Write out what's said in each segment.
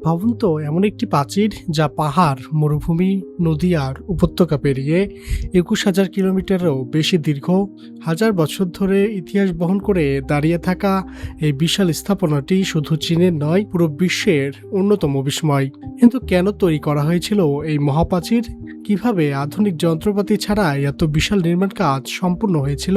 ভবন তো এমন একটি প্রাচীর যা পাহাড়, মরুভূমি, নদী আর উপত্যকা পেরিয়ে ২১,০০০ কিলোমিটারেরও বেশি দীর্ঘ, হাজার বছর ধরে ইতিহাস বহন করে দাঁড়িয়ে থাকা এই বিশাল স্থাপনাটি শুধু চীনের নয়, পুরো বিশ্বের অন্যতম বিস্ময়। কিন্তু কেন তৈরি করা হয়েছিল এই মহাপ্রাচীর? কিভাবে আধুনিক যন্ত্রপাতি ছাড়া এত বিশাল নির্মাণ কাজ সম্পূর্ণ হয়েছিল?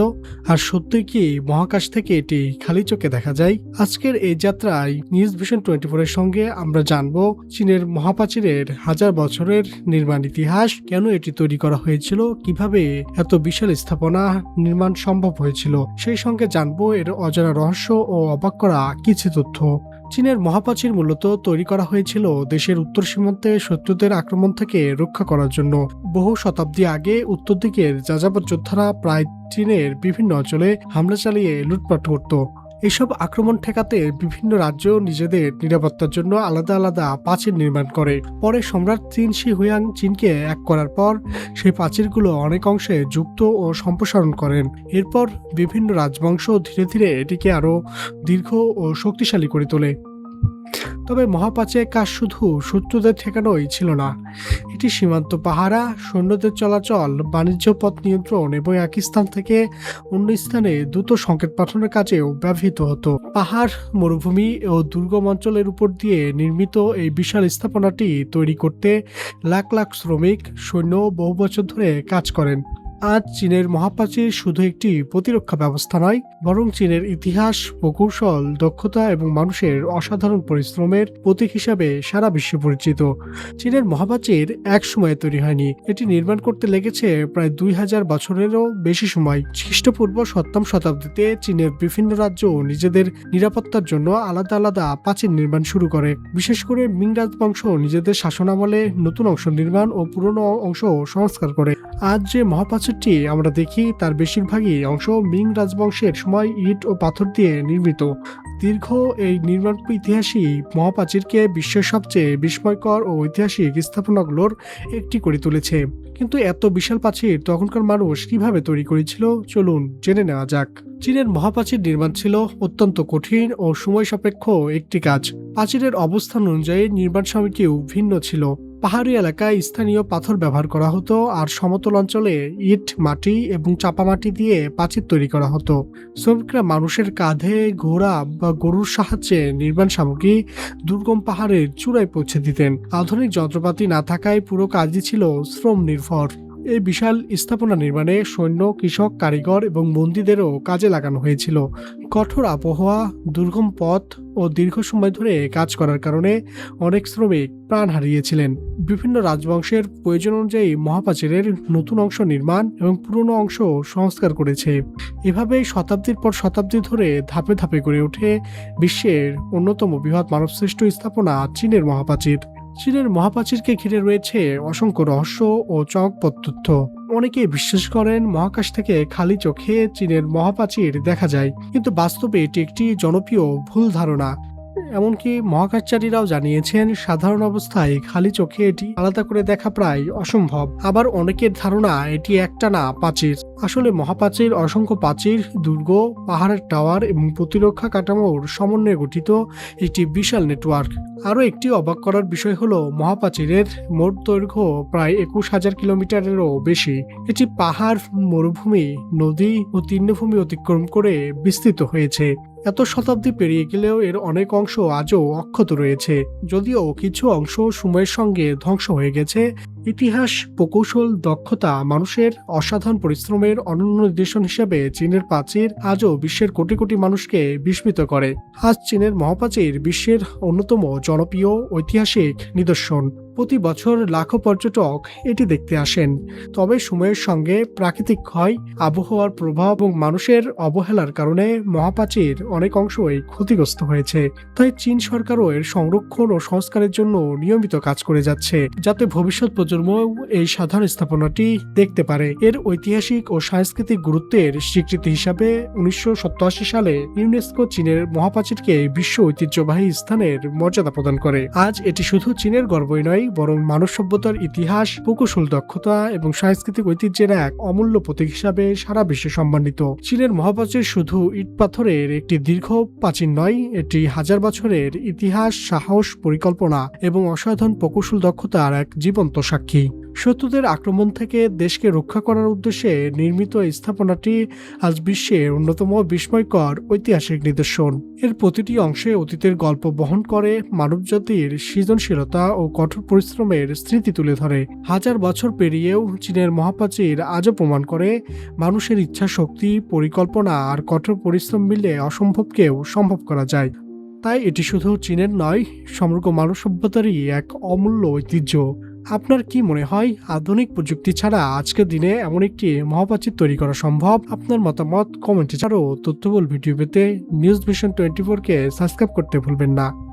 আর সত্যিই কি মহাকাশ থেকে এটি খালি চোখে দেখা যায়? আজকের এই যাত্রায় নিউজ ভিশন 24 এর সঙ্গে আমরা জানব চীনের মহাপ্রাচীরের হাজার বছরের নির্মাণ ইতিহাস, কেন এটি তৈরি করা হয়েছিল, কিভাবে এত বিশাল স্থাপনা নির্মাণ সম্ভব হয়েছিল, সেই সঙ্গে জানব এর অজানা রহস্য ও অবাক করা কিছু তথ্য। চীনের মহাপ্রাচীর মূলত তৈরি করা হয়েছিল দেশের উত্তর সীমান্তে শত্রুদের আক্রমণ থেকে রক্ষা করার জন্য। বহু শতাব্দী আগে উত্তর দিকের যাযাবর যোদ্ধারা প্রায় চীনের বিভিন্ন অঞ্চলে হামলা চালিয়ে লুটপাট করত। এসব আক্রমণ ঠেকাতে বিভিন্ন রাজ্য নিজেদের নিরাপত্তার জন্য আলাদা আলাদা প্রাচীর নির্মাণ করে। পরে সম্রাট চীন শি হুয়াং চীনকে এক করার পর সেই প্রাচীরগুলো অনেক অংশে যুক্ত ও সম্প্রসারণ করেন। এরপর বিভিন্ন রাজবংশ ধীরে ধীরে এটিকে আরও দীর্ঘ ও শক্তিশালী করে তোলে। তবে মহাপ্রাচীরের কাজ শুধু শত্রুদের ঠেকানোই ছিল না, এটি সীমান্ত পাহারা, সৈন্যদের চলাচল, বাণিজ্য পথ নিয়ন্ত্রণ এবং এক স্থান থেকে অন্য স্থানে দ্রুত সংকেত পাঠানোর কাজেও ব্যবহৃত হতো। পাহাড়, মরুভূমি ও দুর্গম অঞ্চলের উপর দিয়ে নির্মিত এই বিশাল স্থাপনাটি তৈরি করতে লাখ লাখ শ্রমিক, সৈন্য বহু বছর ধরে কাজ করেন। আজ চীনের মহাপ্রাচীর শুধু একটি প্রতিরক্ষা ব্যবস্থা নয়, বরং চীনের ইতিহাস, প্রকৌশল, দক্ষতা এবং মানুষের অসাধারণ পরিশ্রমের প্রতীক হিসাবে সারা বিশ্বে পরিচিত। চীনের মহাপ্রাচীর এক সময়ে তৈরি হয়নি, এটি নির্মাণ করতে লেগেছে প্রায় ২,০০০ বছরেরও বেশি সময়। খ্রিস্টপূর্ব ৭ম শতাব্দীতে চীনের বিভিন্ন রাজ্য নিজেদের নিরাপত্তার জন্য আলাদা আলাদা প্রাচীর নির্মাণ শুরু করে। বিশেষ করে মিং রাজবংশ নিজেদের শাসনামলে নতুন অংশ নির্মাণ ও পুরনো অংশ সংস্কার করে। আজ যে মহাপ্রাচীরটি আমরা দেখি তার বেশিরভাগই অংশ মিং রাজবংশের সময় ইট ও পাথর দিয়ে নির্মিত। দীর্ঘ এই নির্মাণ ইতিহাসই মহাপ্রাচীরকে বিশ্বের সবচেয়ে বিস্ময়কর ও ঐতিহাসিক স্থাপনাগুলোর একটি করে তুলেছে। কিন্তু এত বিশাল প্রাচীর তখনকার মানুষ কিভাবে তৈরি করেছিল, চলুন জেনে নেওয়া যাক। চীনের মহাপ্রাচীর নির্মাণ ছিল অত্যন্ত কঠিন ও সময় সাপেক্ষ একটি কাজ। প্রাচীরের অবস্থান অনুযায়ী নির্মাণ সামগ্রীও ভিন্ন ছিল। পাহাড়ি এলাকায় স্থানীয় পাথর ব্যবহার করা হতো, আর সমতল অঞ্চলে ইট, মাটি এবং চাপা মাটি দিয়ে প্রাচীর তৈরি করা হতো। শ্রমিকরা মানুষের কাঁধে, ঘোড়া বা গরুর সাহায্যে নির্মাণ সামগ্রী দুর্গম পাহাড়ের চূড়ায় পৌঁছে দিতেন। আধুনিক যন্ত্রপাতি না থাকায় পুরো কাজই ছিল শ্রম নির্ভর। এই বিশাল স্থাপনা নির্মাণে সৈন্য, কৃষক, কারিগর এবং বন্দীদেরও কাজে লাগানো হয়েছিল। কঠোর আবহাওয়া, দুর্গম পথ ও দীর্ঘ সময় ধরে কাজ করার কারণে অনেক শ্রমিক প্রাণ হারিয়েছিলেন। বিভিন্ন রাজবংশের প্রয়োজন অনুযায়ী মহাপ্রাচীরের নতুন অংশ নির্মাণ এবং পুরনো অংশ সংস্কার করেছে। এভাবেই শতাব্দীর পর শতাব্দী ধরে ধাপে ধাপে গড়ে ওঠে বিশ্বের অন্যতম বৃহৎ মানবসৃষ্ট স্থাপনা চীনের মহাপ্রাচীর। চীনের মহাপ্রাচীরকে ঘিরে রয়েছে অসংখ্য রহস্য ও চমকপ্রদ তথ্য। অনেকে বিশ্বাস করেন মহাকাশ থেকে খালি চোখে চীনের মহাপ্রাচীর দেখা যায়, কিন্তু বাস্তবে এটি একটি জনপ্রিয় ভুল ধারণা। এমনকি মহাকাশচারীরাও জানিয়েছেন সাধারণ অবস্থায় খালি চোখে এটি আলাদা করে দেখা প্রায় অসম্ভব। আবার অনেকের ধারণা এটি একটানা প্রাচীর। আসলে মহাপ্রাচীর অসংখ্য প্রাচীর, দুর্গ, পাহাড়ের টাওয়ার এবং প্রতিরক্ষা কাঠামোর সমন্বয়ে গঠিত একটি বিশাল নেটওয়ার্ক। আরও একটি অবাক করার বিষয় হলো মহাপ্রাচীরের মোট দৈর্ঘ্য প্রায় ২১,০০০ কিলোমিটারেরও বেশি। এটি পাহাড়, মরুভূমি, নদী ও তৃণভূমি অতিক্রম করে বিস্তৃত হয়েছে। এত শতাব্দী পেরিয়ে গেলেও এর অনেক অংশ আজও অক্ষত রয়েছে, যদিও কিছু অংশ সময়ের সঙ্গে ধ্বংস হয়ে গেছে। ইতিহাস, প্রকৌশল, দক্ষতা, মানুষের অসাধারণ পরিশ্রমের অনন্য নিদর্শন হিসেবে চীনের প্রাচীর আজও বিশ্বের কোটি কোটি মানুষকে বিস্মিত করে। আজ চীনের মহাপ্রাচীর বিশ্বের অন্যতম জনপ্রিয় ঐতিহাসিক নিদর্শন। প্রতি বছর লাখো পর্যটক এটি দেখতে আসেন। তবে সময়ের সঙ্গে প্রাকৃতিক ক্ষয়, আবহাওয়ার প্রভাব এবং মানুষের অবহেলার কারণে মহাপ্রাচীর অনেক অংশই ক্ষতিগ্রস্ত হয়েছে। তাই চীন সরকারও এর সংরক্ষণ ও সংস্কারের জন্য নিয়মিত কাজ করে যাচ্ছে, যাতে ভবিষ্যৎ প্রজন্ম প্রজন্মও এই সাধারণ স্থাপনাটি দেখতে পারে। এর ঐতিহাসিক ও সাংস্কৃতিক গুরুত্বের স্বীকৃতি হিসাবে 1987 সালে ইউনেস্কো চীনের মহাপ্রাচীরকে বিশ্ব ঐতিহ্যবাহী স্থানের মর্যাদা প্রদান করে। আজ এটি শুধু চীনের গর্বই নয়, বরং মানব সভ্যতার ইতিহাস, প্রকৌশল দক্ষতা এবং সাংস্কৃতিক ঐতিহ্যের এক অমূল্য প্রতীক হিসাবে সারা বিশ্বে সম্মানিত। চীনের মহাপ্রাচীর শুধু ইট পাথরের একটি দীর্ঘ প্রাচীর নয়, এটি হাজার বছরের ইতিহাস, সাহস, পরিকল্পনা এবং অসাধারণ প্রকৌশল দক্ষতার এক জীবন্ত সাক্ষী। শত্রুদের আক্রমণ থেকে দেশকে রক্ষা করার উদ্দেশ্যে নির্মিত এই স্থাপনাটি আজ বিশ্বের অন্যতম বিস্ময়কর ঐতিহাসিক নিদর্শন। এর প্রতিটি অংশে অতীতের গল্প বহন করে, মানবজাতির সৃজনশীলতা ও কঠোর পরিশ্রমের স্মৃতি তুলে ধরে। হাজার বছর পেরিয়েও চীনের মহাপ্রাচীর আজও প্রমাণ করে, মানুষের ইচ্ছা শক্তি, পরিকল্পনা আর কঠোর পরিশ্রম মিলে অসম্ভবকেও সম্ভব করা যায়। তাই এটি শুধু চীনের নয়, সমগ্র মানব সভ্যতারই এক অমূল্য ঐতিহ্য। আপনার কি মনে হয়, আধুনিক প্রযুক্তি ছাড়া আজকের দিনে এমন একটি মহাপ্রাচীর তৈরি করা সম্ভব? আপনার মতামত কমেন্টে। আরও তথ্যবহুল ভিডিও পেতে নিউজ ভিশন 24 কে সাবস্ক্রাইব করতে ভুলবেন না।